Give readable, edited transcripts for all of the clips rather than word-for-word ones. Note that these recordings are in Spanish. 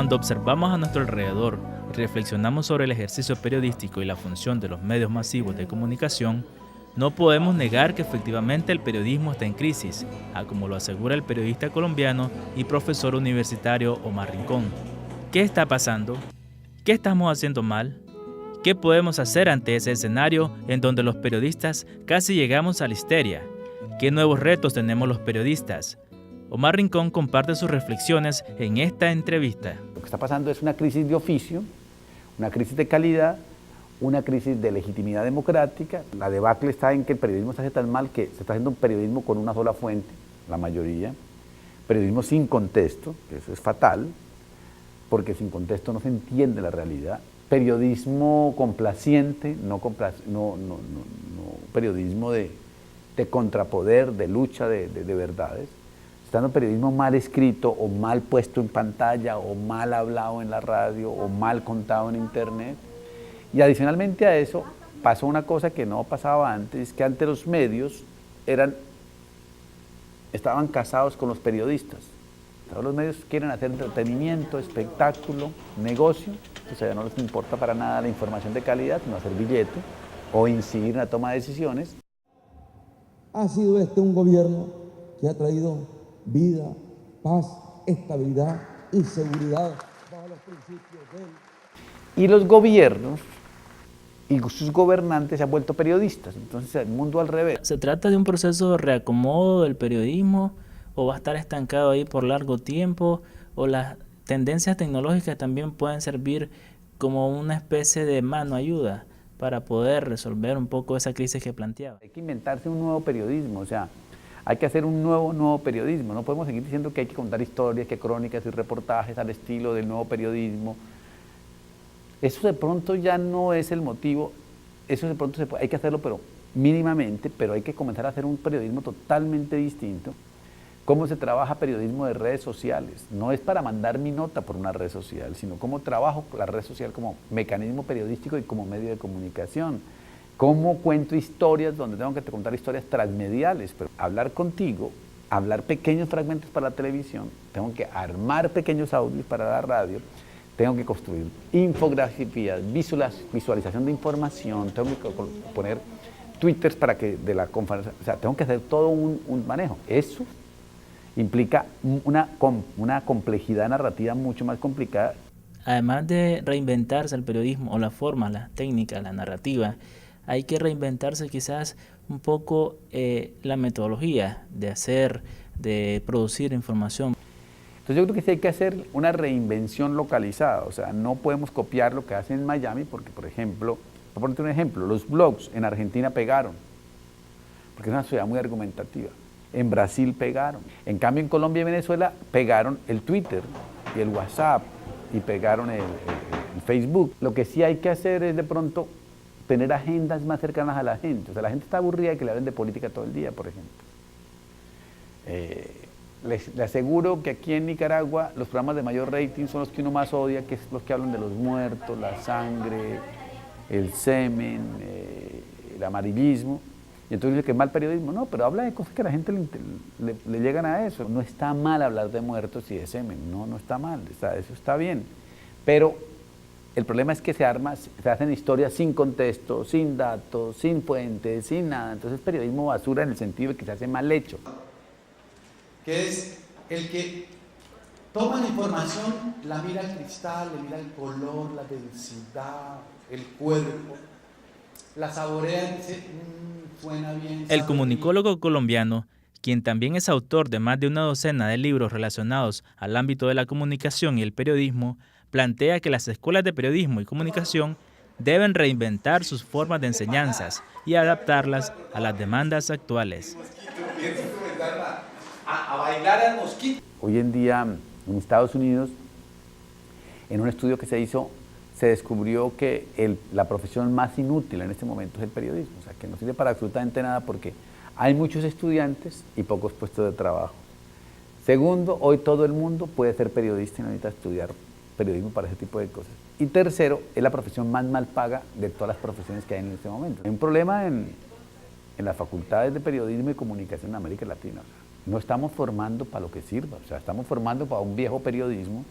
Cuando observamos a nuestro alrededor y reflexionamos sobre el ejercicio periodístico y la función de los medios masivos de comunicación, no podemos negar que efectivamente el periodismo está en crisis, como lo asegura el periodista colombiano y profesor universitario Omar Rincón. ¿Qué está pasando? ¿Qué estamos haciendo mal? ¿Qué podemos hacer ante ese escenario en donde los periodistas casi llegamos a la histeria? ¿Qué nuevos retos tenemos los periodistas? Omar Rincón comparte sus reflexiones en esta entrevista. Lo que está pasando es una crisis de oficio, una crisis de calidad, una crisis de legitimidad democrática. La debacle está en que el periodismo se hace tan mal que se está haciendo un periodismo con una sola fuente, la mayoría. Periodismo sin contexto, que eso es fatal, porque sin contexto no se entiende la realidad. Periodismo complaciente, no periodismo de contrapoder, de lucha de verdades. Está en un periodismo mal escrito o mal puesto en pantalla o mal hablado en la radio o mal contado en internet. Y adicionalmente a eso pasó una cosa que no pasaba antes, que antes los medios estaban casados con los periodistas. Ahora los medios quieren hacer entretenimiento, espectáculo, negocio, o sea, no les importa para nada la información de calidad, sino hacer billete o incidir en la toma de decisiones. Ha sido un gobierno que ha traído vida, paz, estabilidad y seguridad bajo los principios de él. Y los gobiernos y sus gobernantes se han vuelto periodistas, entonces el mundo al revés. ¿Se trata de un proceso de reacomodo del periodismo o va a estar estancado ahí por largo tiempo? ¿O las tendencias tecnológicas también pueden servir como una especie de mano ayuda para poder resolver un poco esa crisis que planteaba? Hay que inventarse un nuevo periodismo, o sea, hay que hacer un nuevo periodismo. No podemos seguir diciendo que hay que contar historias, que crónicas y reportajes al estilo del nuevo periodismo. Eso de pronto ya no es el motivo, eso de pronto hay que hacerlo, pero mínimamente, pero hay que comenzar a hacer un periodismo totalmente distinto. Cómo se trabaja periodismo de redes sociales. No es para mandar mi nota por una red social, sino cómo trabajo la red social como mecanismo periodístico y como medio de comunicación. Cómo cuento historias donde tengo que contar historias transmediales, pero hablar contigo, hablar pequeños fragmentos para la televisión, tengo que armar pequeños audios para la radio, tengo que construir infografías, visualización de información, tengo que poner twitters para que de la conferencia, o sea, tengo que hacer todo un manejo. Eso implica una complejidad narrativa mucho más complicada. Además de reinventarse el periodismo o la forma, la técnica, la narrativa, hay que reinventarse quizás un poco la metodología de producir información. Entonces yo creo que sí hay que hacer una reinvención localizada, o sea, no podemos copiar lo que hacen en Miami porque, por ejemplo, voy a ponerte un ejemplo, los blogs en Argentina pegaron, porque es una sociedad muy argumentativa. En Brasil pegaron. En cambio, en Colombia y Venezuela pegaron el Twitter y el WhatsApp y pegaron el Facebook. Lo que sí hay que hacer es de pronto tener agendas más cercanas a la gente. O sea, la gente está aburrida de que le hablen de política todo el día, por ejemplo. Les aseguro que aquí en Nicaragua los programas de mayor rating son los que uno más odia, que es los que hablan de los muertos, la sangre, el semen, el amarillismo. Y entonces dice que es mal periodismo. No, pero habla de cosas que a la gente le llegan a eso. No está mal hablar de muertos y de semen, no está mal, eso está bien. Pero el problema es que se hacen historias sin contexto, sin datos, sin fuentes, sin nada. Entonces es periodismo basura en el sentido de que se hace mal hecho. Que es el que toma la información, la mira al cristal, le mira el color, la densidad, el cuerpo, la saborea y dice, suena bien. El comunicólogo colombiano, quien también es autor de más de una docena de libros relacionados al ámbito de la comunicación y el periodismo, plantea que las escuelas de periodismo y comunicación deben reinventar sus formas de enseñanzas y adaptarlas a las demandas actuales. A bailar al mosquito. Hoy en día en Estados Unidos, en un estudio que se hizo, se descubrió que la profesión más inútil en este momento es el periodismo, o sea, que no sirve para absolutamente nada porque hay muchos estudiantes y pocos puestos de trabajo. Segundo, hoy todo el mundo puede ser periodista y no necesita estudiar periodismo para ese tipo de cosas. Y tercero, es la profesión más mal paga de todas las profesiones que hay en este momento. Hay un problema en las facultades de periodismo y comunicación en América Latina. O sea, no estamos formando para lo que sirva, o sea, estamos formando para un viejo periodismo,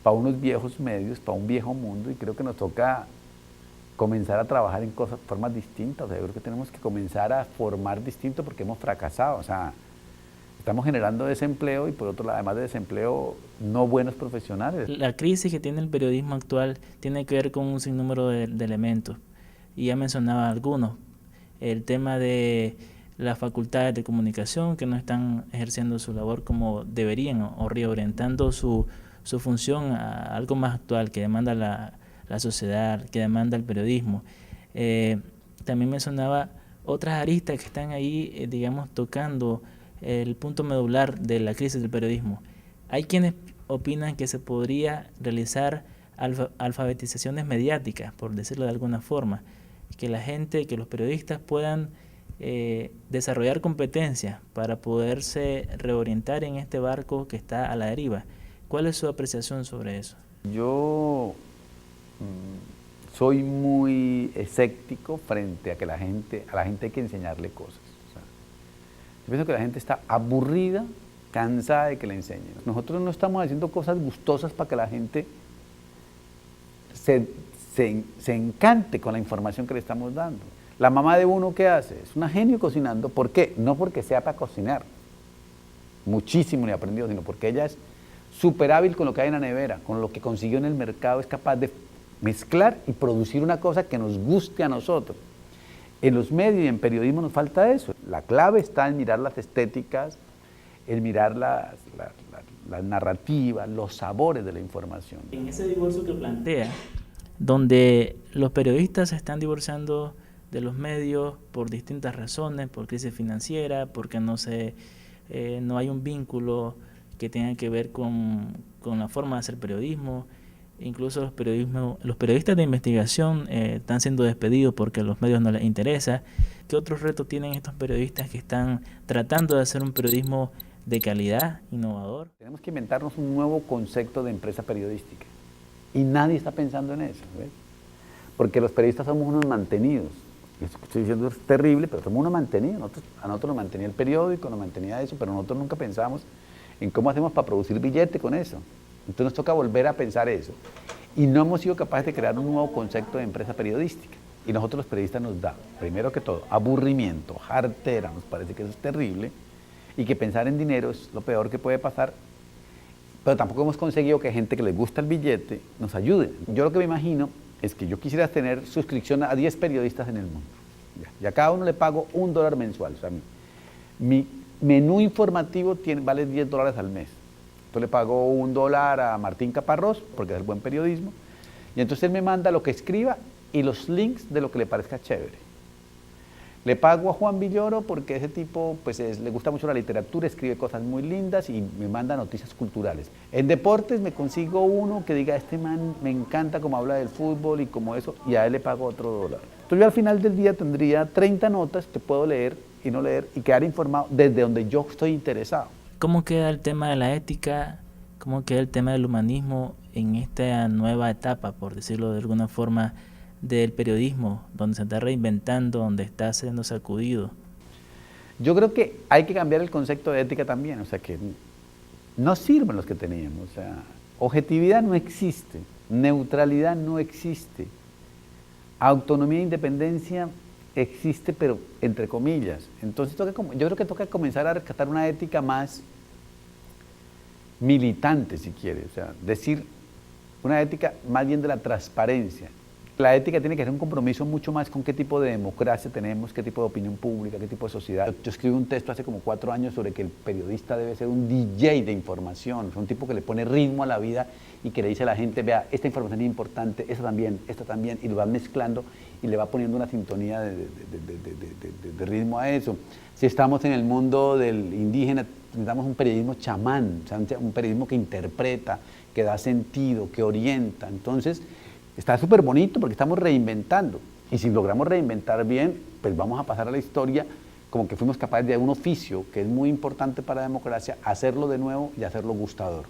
para unos viejos medios, para un viejo mundo, y creo que nos toca comenzar a trabajar en formas distintas. O sea, yo creo que tenemos que comenzar a formar distinto porque hemos fracasado. O sea, estamos generando desempleo y por otro lado, además de desempleo, no buenos profesionales. La crisis que tiene el periodismo actual tiene que ver con un sinnúmero de elementos, y ya mencionaba algunos. El tema de las facultades de comunicación que no están ejerciendo su labor como deberían, o reorientando su función a algo más actual que demanda la sociedad, que demanda el periodismo. También mencionaba otras aristas que están ahí, digamos, tocando el punto medular de la crisis del periodismo. Hay quienes opinan que se podría realizar alfabetizaciones mediáticas, por decirlo de alguna forma, que la gente, que los periodistas puedan desarrollar competencias para poderse reorientar en este barco que está a la deriva. ¿Cuál es su apreciación sobre eso? Yo soy muy escéptico frente a que a la gente hay que enseñarle cosas. O sea, yo pienso que la gente está aburrida, cansada de que le enseñen. Nosotros no estamos haciendo cosas gustosas para que la gente se encante con la información que le estamos dando. La mamá de uno, ¿qué hace? Es una genio cocinando. ¿Por qué? No porque sea para cocinar, muchísimo le ha aprendido, sino porque ella es súper hábil con lo que hay en la nevera, con lo que consiguió en el mercado, es capaz de mezclar y producir una cosa que nos guste a nosotros. En los medios y en periodismo nos falta eso. La clave está en mirar las estéticas, en mirar las narrativas, los sabores de la información. En ese divorcio que plantea, donde los periodistas se están divorciando de los medios por distintas razones, por crisis financiera, porque no hay un vínculo que tenga que ver con la forma de hacer periodismo. Incluso los periodistas de investigación están siendo despedidos porque a los medios no les interesa. ¿Qué otros retos tienen estos periodistas que están tratando de hacer un periodismo de calidad, innovador? Tenemos que inventarnos un nuevo concepto de empresa periodística. Y nadie está pensando en eso, ¿ves? Porque los periodistas somos unos mantenidos. Esto que estoy diciendo es terrible, pero somos unos mantenidos. A nosotros nos mantenía el periódico, nos mantenía eso, pero nosotros nunca pensamos en cómo hacemos para producir billete con eso. Entonces nos toca volver a pensar eso. Y no hemos sido capaces de crear un nuevo concepto de empresa periodística. Y nosotros los periodistas nos da, primero que todo, aburrimiento, jartera, nos parece que eso es terrible, y que pensar en dinero es lo peor que puede pasar, pero tampoco hemos conseguido que gente que les gusta el billete nos ayude. Yo lo que me imagino es que yo quisiera tener suscripción a 10 periodistas en el mundo. Y a cada uno le pago $1 mensual. O sea, mi menú informativo vale $10 al mes. Entonces le pago $1 a Martín Caparrós, porque es el buen periodismo, y entonces él me manda lo que escriba y los links de lo que le parezca chévere. Le pago a Juan Villoro porque ese tipo pues le gusta mucho la literatura, escribe cosas muy lindas y me manda noticias culturales. En deportes me consigo uno que diga, este man me encanta cómo habla del fútbol y como eso, y a él le pago otro $1. Entonces yo al final del día tendría 30 notas que puedo leer y no leer y quedar informado desde donde yo estoy interesado. ¿Cómo queda el tema de la ética? ¿Cómo queda el tema del humanismo en esta nueva etapa, por decirlo de alguna forma, del periodismo, donde se está reinventando, donde está siendo sacudido? Yo creo que hay que cambiar el concepto de ética también, o sea que no sirven los que teníamos, o sea, objetividad no existe, neutralidad no existe, autonomía e independencia existe, pero entre comillas. Entonces yo creo que toca comenzar a rescatar una ética más militante, si quiere, o sea, decir una ética más bien de la transparencia. La ética tiene que ser un compromiso mucho más con qué tipo de democracia tenemos, qué tipo de opinión pública, qué tipo de sociedad. Yo escribí un texto hace como 4 años sobre que el periodista debe ser un DJ de información, un tipo que le pone ritmo a la vida y que le dice a la gente, vea, esta información es importante, esta también, y lo va mezclando y le va poniendo una sintonía de ritmo a eso. Si estamos en el mundo del indígena, necesitamos un periodismo chamán, o sea, un periodismo que interpreta, que da sentido, que orienta. Entonces, está súper bonito porque estamos reinventando. Y si logramos reinventar bien, pues vamos a pasar a la historia como que fuimos capaces de un oficio que es muy importante para la democracia, hacerlo de nuevo y hacerlo gustador.